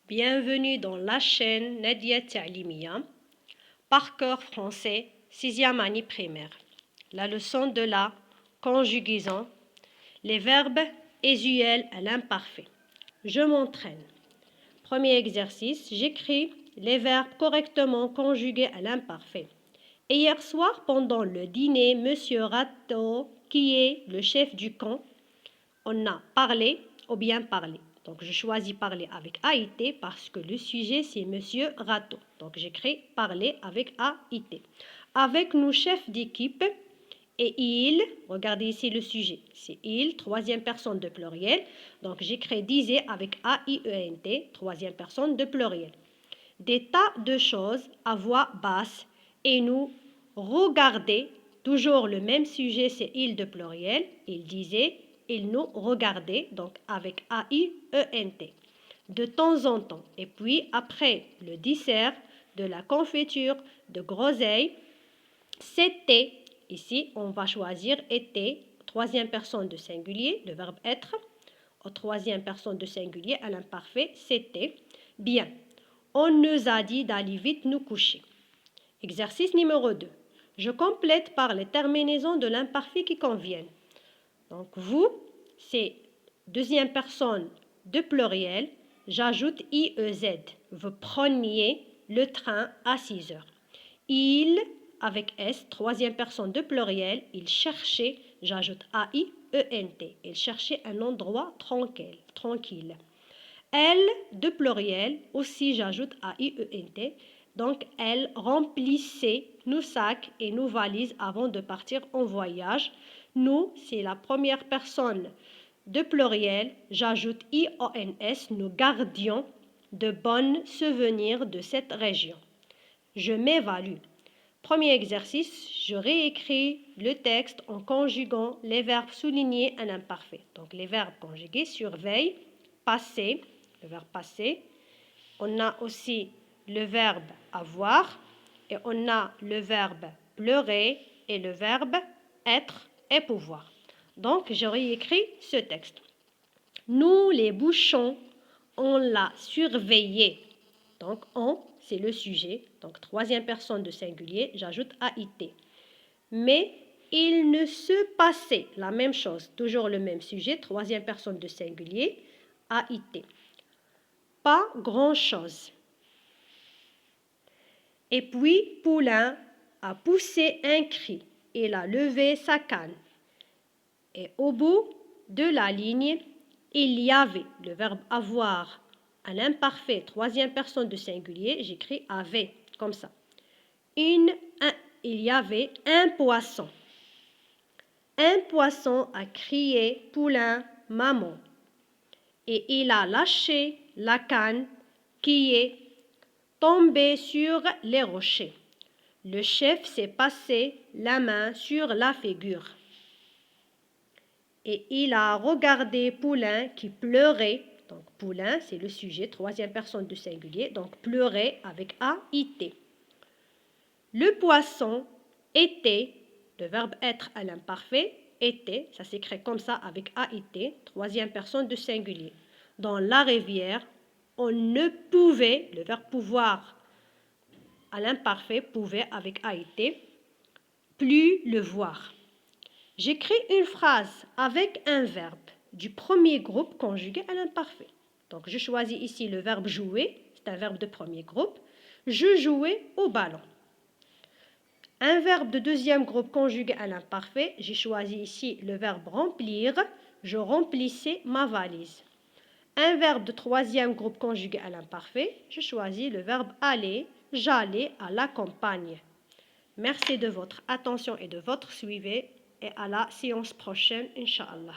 Bienvenue dans la chaîne Nadia Ta'limia, par cœur français, 6e année primaire. La leçon de la conjugaison, les verbes usuels à l'imparfait. Je m'entraîne. Premier exercice, j'écris les verbes correctement conjugués à l'imparfait. Et hier soir, pendant le dîner, Monsieur Rato, qui est le chef du camp, on a parlé ou bien parlé. Donc, je choisis parler avec AIT parce que le sujet, c'est Monsieur Rato. Donc, j'écris parler avec AIT. Avec nos chefs d'équipe et il, regardez ici le sujet, c'est il, troisième personne de pluriel. Donc, j'écris disait avec AIENT, troisième personne de pluriel. Des tas de choses à voix basse et nous regarder, toujours le même sujet, c'est il de pluriel, il disait, il nous regardait, donc avec A-I-E-N-T, de temps en temps. Et puis, après le dessert, de la confiture, de groseille, c'était, ici, on va choisir était, troisième personne de singulier, le verbe être, au troisième personne de singulier, à l'imparfait, c'était, bien. On nous a dit d'aller vite nous coucher. Exercice numéro 2. Je complète par les terminaisons de l'imparfait qui conviennent. Donc, vous, c'est deuxième personne de pluriel. J'ajoute IEZ. Vous preniez le train à 6 heures. Il, avec S, troisième personne de pluriel, il cherchait, j'ajoute AIENT. Il cherchait un endroit tranquille. Elle, de pluriel, aussi j'ajoute AIENT. Donc, elle remplissait nos sacs et nos valises avant de partir en voyage. Nous, c'est la première personne de pluriel. J'ajoute IONS. Nous gardions de bons souvenirs de cette région. Je m'évalue. Premier exercice, je réécris le texte en conjuguant les verbes soulignés à l'imparfait. Donc, les verbes conjugués, surveille, passer, le verbe passer. On a aussi le verbe avoir et on a le verbe pleurer et le verbe être et pouvoir. Donc, je réécris ce texte. Nous, les bouchons, on l'a surveillé. Donc, on, c'est le sujet. Donc, troisième personne de singulier, j'ajoute AIT. Mais il ne se passait la même chose, toujours le même sujet, troisième personne de singulier, AIT. Pas grand-chose. Et puis, Poulain a poussé un cri. Il a levé sa canne. Et au bout de la ligne, il y avait le verbe avoir à l'imparfait, troisième personne de singulier, j'écris avait, comme ça. Il y avait un poisson. Un poisson a crié Poulain, maman. Et il a lâché la canne qui est tombée sur les rochers. Le chef s'est passé la main sur la figure. Et il a regardé Poulain qui pleurait. Donc, Poulain, c'est le sujet, troisième personne du singulier. Donc, pleurait avec AIT. Le poisson était, le verbe être à l'imparfait, était, ça s'écrit comme ça avec AIT, troisième personne du singulier. Dans la rivière, on ne pouvait, le verbe pouvoir à l'imparfait, pouvait avec AIT, plus le voir. J'écris une phrase avec un verbe du premier groupe conjugué à l'imparfait. Donc, je choisis ici le verbe jouer, c'est un verbe de premier groupe. Je jouais au ballon. Un verbe de deuxième groupe conjugué à l'imparfait, j'ai choisi ici le verbe remplir. Je remplissais ma valise. Un verbe de troisième groupe conjugué à l'imparfait, je choisis le verbe aller. J'allais à la campagne. Merci de votre attention et de votre suivi. Et à la séance prochaine, Inch'Allah.